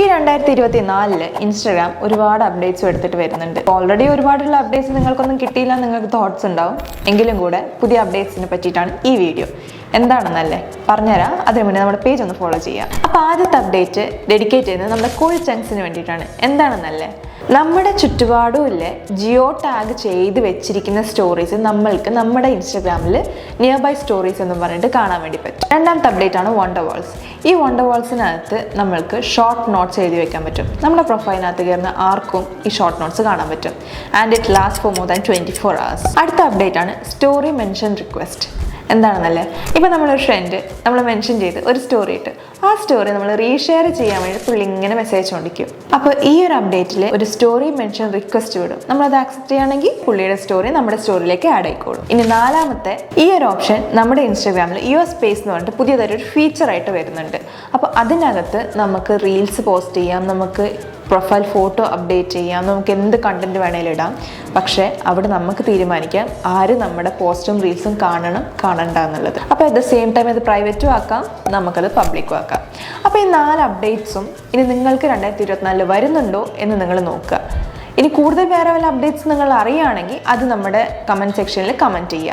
ഈ 2024 ഇൻസ്റ്റാഗ്രാം ഒരുപാട് അപ്ഡേറ്റ്സും എടുത്തിട്ട് വരുന്നുണ്ട്. ഓൾറെഡി ഒരുപാടുള്ള അപ്ഡേറ്റ്സ് നിങ്ങൾക്കൊന്നും കിട്ടിയില്ല, നിങ്ങൾക്ക് തോട്ട്സ് ഉണ്ടാവും. എങ്കിലും കൂടെ പുതിയ അപ്ഡേറ്റ്സിനെ പറ്റിയിട്ടാണ് ഈ വീഡിയോ. എന്താണെന്നല്ലേ പറഞ്ഞുതരാം. അതിന് മുന്നേ നമ്മുടെ പേജ് ഒന്ന് ഫോളോ ചെയ്യാം. അപ്പോൾ ആദ്യത്തെ അപ്ഡേറ്റ് ഡെഡിക്കേറ്റ് ചെയ്യുന്നത് നമ്മുടെ കൂൾ ചങ്ക്സിന് വേണ്ടിയിട്ടാണ്. എന്താണെന്നല്ലേ, നമ്മുടെ ചുറ്റുപാടുമില്ലേ ജിയോ ടാഗ് ചെയ്ത് വെച്ചിരിക്കുന്ന സ്റ്റോറീസ് നമ്മൾക്ക് നമ്മുടെ ഇൻസ്റ്റാഗ്രാമിൽ നിയർ ബൈ സ്റ്റോറീസ് എന്ന് പറഞ്ഞിട്ട് കാണാൻ വേണ്ടി പറ്റും. രണ്ടാമത്തെ അപ്ഡേറ്റ് ആണ് വണ്ടർ വാൾസ്. ഈ വണ്ടർ വാൾസിനകത്ത് നമ്മൾക്ക് ഷോർട്ട് നോട്ട്സ് എഴുതി വെക്കാൻ പറ്റും. നമ്മുടെ പ്രൊഫൈലിനകത്ത് കയറുന്ന ആർക്കും ഈ ഷോർട്ട് നോട്ട്സ് കാണാൻ പറ്റും. And it last for more than 24 hours. അടുത്ത അപ്ഡേറ്റ് ആണ് സ്റ്റോറി മെൻഷൻ റിക്വസ്റ്റ്. എന്താണെന്നല്ലേ, ഇപ്പം നമ്മളൊരു ഫ്രണ്ട് നമ്മൾ മെൻഷൻ ചെയ്ത് ഒരു സ്റ്റോറി ഇട്ട് ആ സ്റ്റോറി നമ്മൾ റീഷെയർ ചെയ്യാൻ വേണ്ടി പുള്ളി ഇങ്ങനെ മെസ്സേജ് കൊണ്ടിരിക്കും. അപ്പോൾ ഈ ഒരു അപ്ഡേറ്റിൽ ഒരു സ്റ്റോറി മെൻഷൻ റിക്വസ്റ്റ് വിടും. നമ്മളത് ആക്സെപ്റ്റ് ചെയ്യുകയാണെങ്കിൽ പുള്ളിയുടെ സ്റ്റോറി നമ്മുടെ സ്റ്റോറിയിലേക്ക് ആഡ് ആയിക്കോളും. ഇനി നാലാമത്തെ ഈ ഒരു ഓപ്ഷൻ നമ്മുടെ ഇൻസ്റ്റാഗ്രാമിൽ യുവർ സ്പേസ് എന്ന് പറഞ്ഞിട്ട് പുതിയതായിട്ടൊരു ഫീച്ചറായിട്ട് വരുന്നുണ്ട്. അപ്പോൾ അതിനകത്ത് നമുക്ക് റീൽസ് പോസ്റ്റ് ചെയ്യാം, നമുക്ക് പ്രൊഫൈൽ ഫോട്ടോ അപ്ഡേറ്റ് ചെയ്യാം, നമുക്ക് എന്ത് കണ്ടന്റ് വേണേലും ഇടാം. പക്ഷേ അവിടെ നമുക്ക് തീരുമാനിക്കാം ആര് നമ്മുടെ പോസ്റ്റും റീൽസും കാണണ്ട എന്നുള്ളത്. അപ്പോൾ അറ്റ് ദ സെയിം ടൈം അത് പ്രൈവറ്റും ആക്കാം, നമുക്കത് പബ്ലിക്കും ആക്കാം. അപ്പോൾ ഈ 4 അപ്ഡേറ്റ്സും ഇനി നിങ്ങൾക്ക് 2024 വരുന്നുണ്ടോ എന്ന് നിങ്ങൾ നോക്കുക. ഇനി കൂടുതൽ വേറെ വല്ല അപ്ഡേറ്റ്സ് നിങ്ങൾ അറിയുകയാണെങ്കിൽ അത് നമ്മുടെ കമൻറ്റ് സെക്ഷനിൽ കമൻറ്റ് ചെയ്യുക.